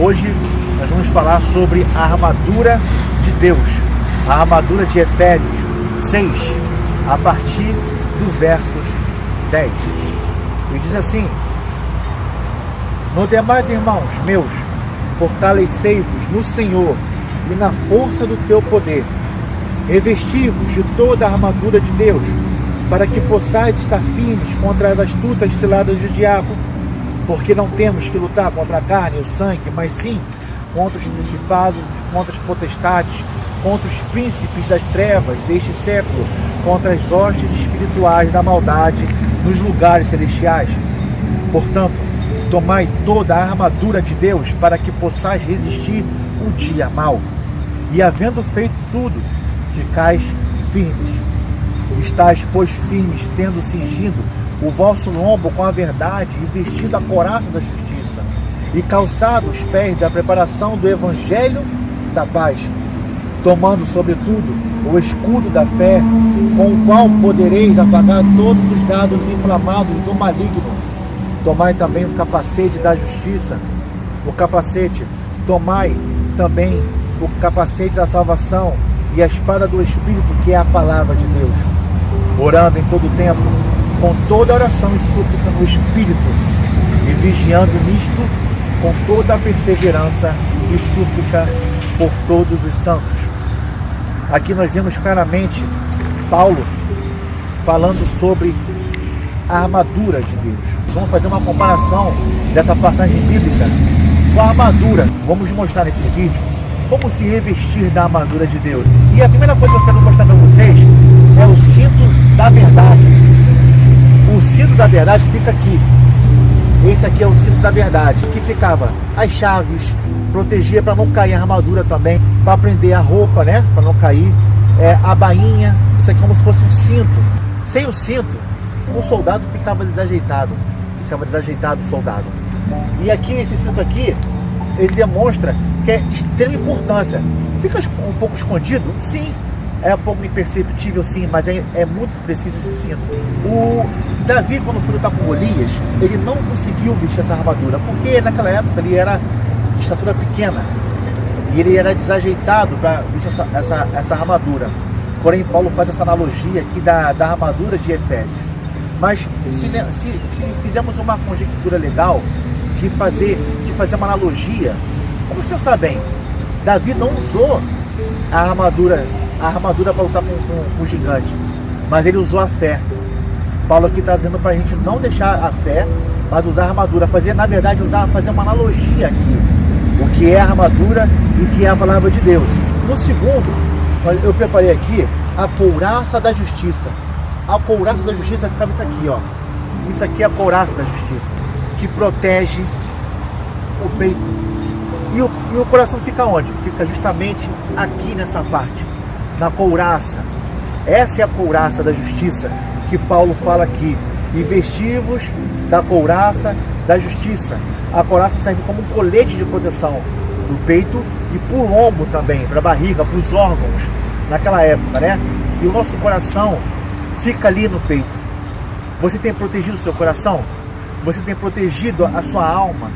Hoje nós vamos falar sobre a armadura de Deus, a armadura de Efésios 6, a partir do versos 10. E diz assim: no demais, irmãos meus, fortalecei-vos no Senhor e na força do teu poder. Revesti-vos de toda a armadura de Deus, para que possais estar firmes contra as astutas ciladas do diabo. Porque não temos que lutar contra a carne e o sangue, mas sim contra os principados, contra as potestades, contra os príncipes das trevas deste século, contra as hostes espirituais da maldade nos lugares celestiais. Portanto, tomai toda a armadura de Deus, para que possais resistir o dia mau. E havendo feito tudo, ficais firmes. Estais, pois, firmes, tendo cingido o vosso lombo com a verdade, e vestido a couraça da justiça, e calçado os pés da preparação do evangelho da paz, tomando sobretudo o escudo da fé, com o qual podereis apagar todos os dardos inflamados do maligno. Tomai também o capacete da justiça, tomai também o capacete da salvação e a espada do Espírito, que é a palavra de Deus, orando em todo o tempo, com toda oração e súplica no Espírito, e vigiando nisto com toda a perseverança e súplica por todos os santos. Aqui nós vemos claramente Paulo falando sobre a armadura de Deus. Vamos fazer uma comparação dessa passagem bíblica com a armadura. Vamos mostrar nesse vídeo como se revestir da armadura de Deus. E a primeira coisa que eu quero mostrar para vocês é o cinto da verdade. O cinto da verdade fica aqui. Esse aqui é o cinto da verdade, que ficava as chaves, protegia para não cair a armadura também, para prender a roupa, né? Para não cair. A bainha, isso aqui é como se fosse um cinto. Sem o cinto, o soldado ficava desajeitado. Ficava desajeitado o soldado. E aqui, esse cinto aqui, ele demonstra que é extrema importância. Fica um pouco escondido? Sim. É um pouco imperceptível, sim, mas é muito preciso esse cinto. O Davi, quando foi lutar com Golias, ele não conseguiu vestir essa armadura, porque naquela época ele era de estatura pequena e ele era desajeitado para vestir essa armadura. Porém, Paulo faz essa analogia aqui da armadura de Efésios. Mas se fizermos uma conjectura legal de fazer uma analogia, vamos pensar bem. Davi não usou a armadura para lutar com o gigante, mas ele usou a fé. Paulo aqui está dizendo para a gente não deixar a fé, mas usar a armadura, fazer uma analogia aqui, o que é a armadura e o que é a palavra de Deus. No segundo, eu preparei aqui a couraça da justiça. A couraça da justiça ficava isso aqui, ó. Isso aqui é a couraça da justiça, que protege o peito. E o coração fica onde? Fica justamente aqui nessa parte, na couraça. Essa é a couraça da justiça que Paulo fala aqui. E vestivos da couraça da justiça. A couraça serve como um colete de proteção para o peito e para o lombo também, para a barriga, para os órgãos naquela época, né? E o nosso coração fica ali no peito. Você tem protegido o seu coração? Você tem protegido a sua alma?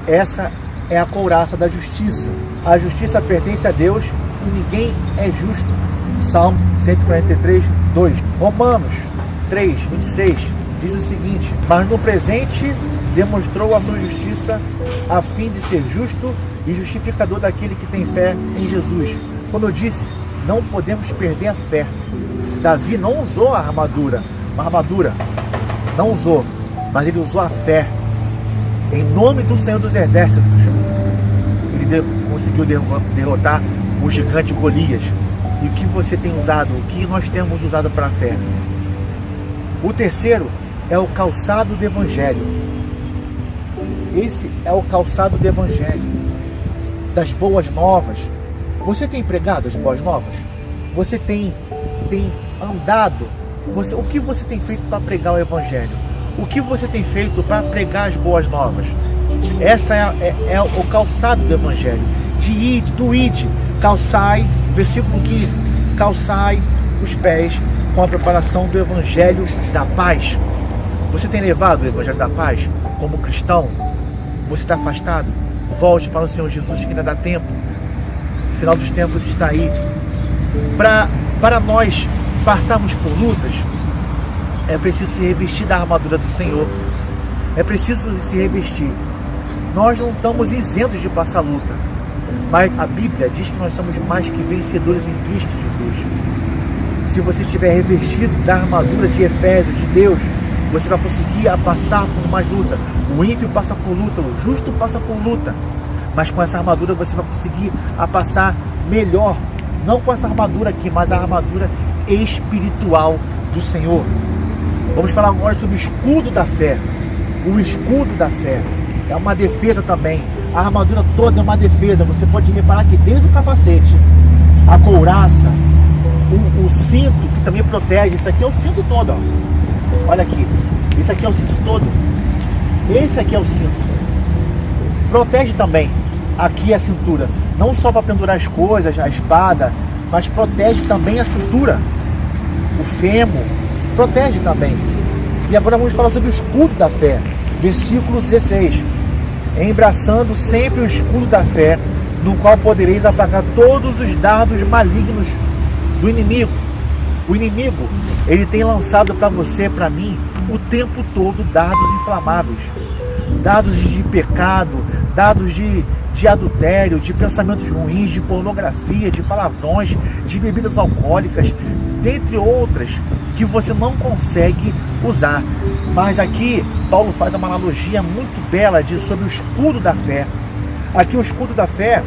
Essa é a couraça da justiça. A justiça pertence a Deus e ninguém é justo. Salmo 143, 2. Romanos 3, 26 diz o seguinte: mas no presente demonstrou a sua justiça, a fim de ser justo e justificador daquele que tem fé em Jesus. Como eu disse, não podemos perder a fé. Davi não usou a armadura, não usou, mas ele usou a fé. Em nome do Senhor dos Exércitos, ele conseguiu derrotar o gigante Golias. E o que você tem usado? O que nós temos usado para a fé? O terceiro é o calçado do Evangelho. Esse é o calçado do Evangelho, das boas novas. Você tem pregado as boas novas? Você tem andado? O que você tem feito para pregar o Evangelho? O que você tem feito para pregar as boas novas? Essa é o calçado do Evangelho. Do ide, calçai, versículo 15, calçai os pés com a preparação do Evangelho da paz. Você tem levado o Evangelho da paz como cristão? Você está afastado? Volte para o Senhor Jesus, que ainda dá tempo. O final dos tempos está aí. Para nós passarmos por lutas, é preciso se revestir da armadura do Senhor. É preciso se revestir. Nós não estamos isentos de passar luta, mas a Bíblia diz que nós somos mais que vencedores em Cristo Jesus. Se você estiver revestido da armadura de Efésios, de Deus, você vai conseguir passar por mais luta. O ímpio passa por luta, o justo passa por luta, mas com essa armadura você vai conseguir passar melhor. Não com essa armadura aqui, mas a armadura espiritual do Senhor. Vamos falar agora sobre o escudo da fé. O escudo da fé é uma defesa também. A armadura toda é uma defesa. Você pode reparar que desde o capacete, a couraça, o cinto, que também protege. Isso aqui é o cinto todo, ó. Olha aqui. Isso aqui é o cinto todo. Esse aqui é o cinto. Protege também aqui a cintura. Não só para pendurar as coisas, a espada, mas protege também a cintura. O fêmur protege também. E agora vamos falar sobre o escudo da fé. Versículo 16. Embraçando sempre o escudo da fé, no qual podereis apagar todos os dardos malignos do inimigo. O inimigo, ele tem lançado para você, para mim, o tempo todo dardos inflamáveis. Dardos de pecado, dardos de adultério, de pensamentos ruins, de pornografia, de palavrões, de bebidas alcoólicas, dentre outras que você não consegue usar. Mas aqui Paulo faz uma analogia muito bela sobre o escudo da fé. Aqui o escudo da fé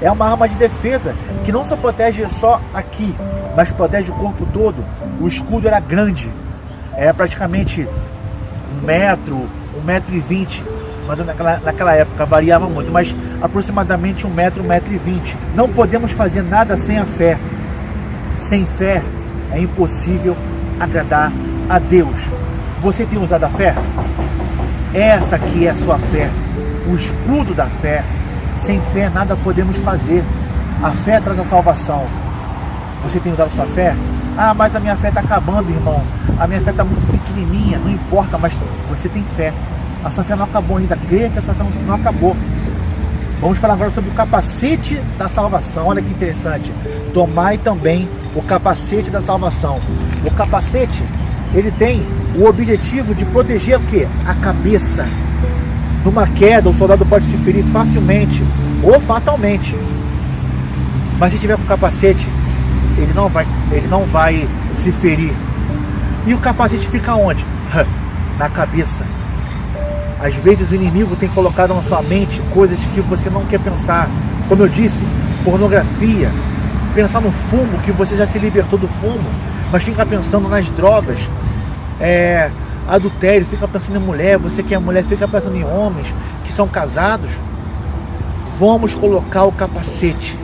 é uma arma de defesa que não só protege só aqui, mas protege o corpo todo. O escudo era grande, era praticamente 1 metro, 1,20 m, mas naquela época variava muito, mas aproximadamente 1 metro, 1,20 m. Não podemos fazer nada sem a fé. Sem fé é impossível agradar a Deus. Você tem usado a fé? Essa aqui é a sua fé, o escudo da fé. Sem fé nada podemos fazer. A fé traz a salvação. Você tem usado a sua fé? Ah, mas a minha fé está acabando, irmão. A minha fé está muito pequenininha. Não importa, mas você tem fé. A sua fé não acabou ainda. Creia que a sua fé não acabou. Vamos falar agora sobre o capacete da salvação. Olha que interessante. Tomai também o capacete da salvação. O capacete, ele tem o objetivo de proteger o quê? A cabeça. Numa queda, o soldado pode se ferir facilmente ou fatalmente. Mas se tiver com o capacete, ele não vai se ferir. E o capacete fica onde? Na cabeça. Às vezes o inimigo tem colocado na sua mente coisas que você não quer pensar. Como eu disse, pornografia. Pensar no fumo, que você já se libertou do fumo, mas fica pensando nas drogas. Adultério, fica pensando em mulher. Você que é mulher, fica pensando em homens que são casados. Vamos colocar o capacete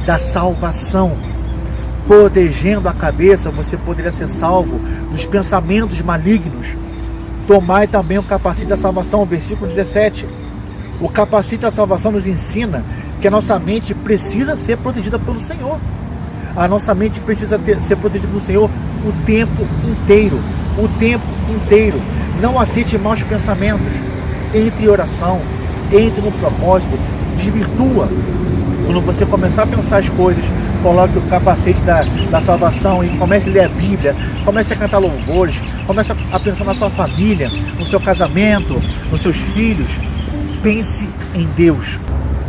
da salvação, protegendo a cabeça. Você poderia ser salvo dos pensamentos malignos. Tomai também o capacete da salvação, versículo 17. O capacete da salvação nos ensina que a nossa mente precisa ser protegida pelo Senhor. A nossa mente precisa ser protegida pelo Senhor o tempo inteiro. O tempo inteiro. Não aceite maus pensamentos. Entre em oração, entre no propósito, desvirtua. Quando você começar a pensar as coisas, coloque o capacete da salvação e comece a ler a Bíblia, comece a cantar louvores, comece a pensar na sua família, no seu casamento, nos seus filhos. Pense em Deus.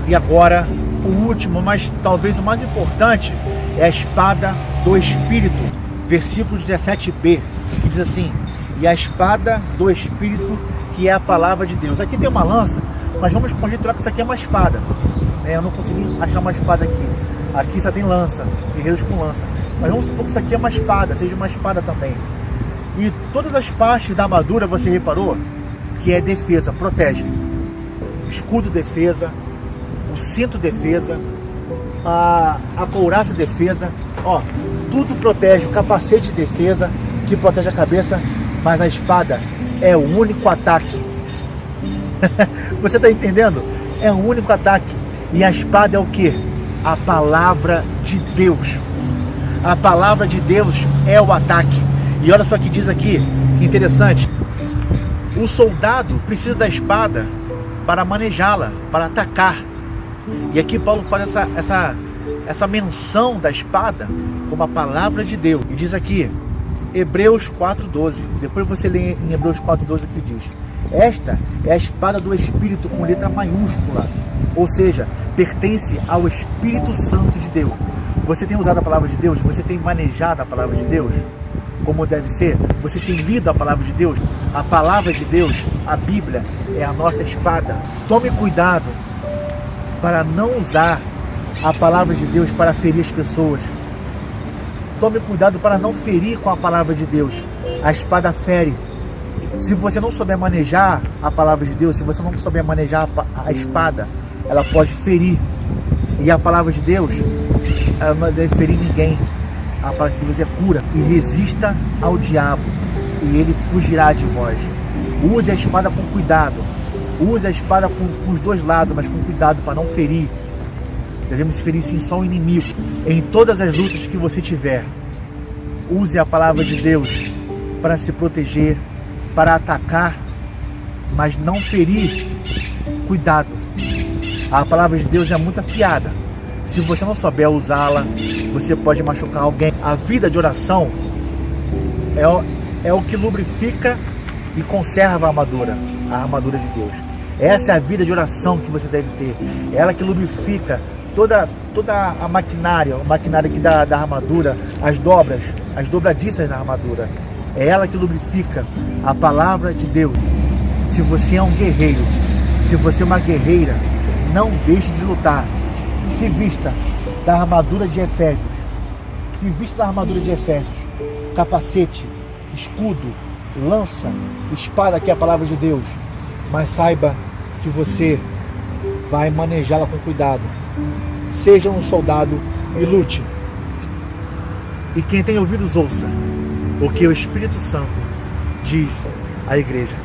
E agora, o último, mas talvez o mais importante, é a espada do Espírito. Versículo 17b, que diz assim: e a espada do Espírito, que é a palavra de Deus. Aqui tem uma lança, mas vamos conjecturar que isso aqui é uma espada. Eu não consegui achar uma espada aqui. Aqui só tem lança, guerreiros com lança. Mas vamos supor que isso aqui é uma espada, seja uma espada também. E todas as partes da armadura, você reparou? Que é defesa, protege. Escudo, defesa. O cinto, defesa. A couraça, defesa. Ó, tudo protege. O capacete, defesa, que protege a cabeça. Mas a espada é o único ataque. Você está entendendo? É o único ataque. E a espada é o que? A palavra de Deus. A palavra de Deus é o ataque. E olha só o que diz aqui, que interessante. O soldado precisa da espada para manejá-la, para atacar. E aqui Paulo faz essa menção da espada como a palavra de Deus. E diz aqui, Hebreus 4:12. Depois você lê em Hebreus 4:12 que diz: esta é a espada do Espírito com letra maiúscula, ou seja, pertence ao Espírito Santo de Deus. Você tem usado a palavra de Deus? Você tem manejado a palavra de Deus como deve ser? Você tem lido a palavra de Deus? A palavra de Deus, a Bíblia, é a nossa espada. Tome cuidado para não usar a palavra de Deus para ferir as pessoas. Tome cuidado para não ferir com a palavra de Deus. A espada fere. Se você não souber manejar a palavra de Deus, se você não souber manejar a espada, ela pode ferir. E a palavra de Deus, ela não deve ferir ninguém. A palavra de Deus é cura. E resista ao diabo, e ele fugirá de vós. Use a espada com cuidado. Use a espada com os dois lados, mas com cuidado para não ferir. Devemos ferir sim só o inimigo. Em todas as lutas que você tiver, use a palavra de Deus para se proteger, para atacar, mas não ferir. Cuidado. A palavra de Deus é muito afiada. Se você não souber usá-la, você pode machucar alguém. A vida de oração é o que lubrifica e conserva a armadura de Deus. Essa é a vida de oração que você deve ter. É ela que lubrifica toda a maquinária aqui da armadura, as dobras, as dobradiças da armadura. É ela que lubrifica a palavra de Deus. Se você é um guerreiro, se você é uma guerreira, não deixe de lutar. Se vista da armadura de Efésios. Se vista da armadura de Efésios. Capacete, escudo, lança, espada, que é a palavra de Deus. Mas saiba que você vai manejá-la com cuidado. Seja um soldado e lute. E quem tem ouvidos ouça o que o Espírito Santo diz à igreja.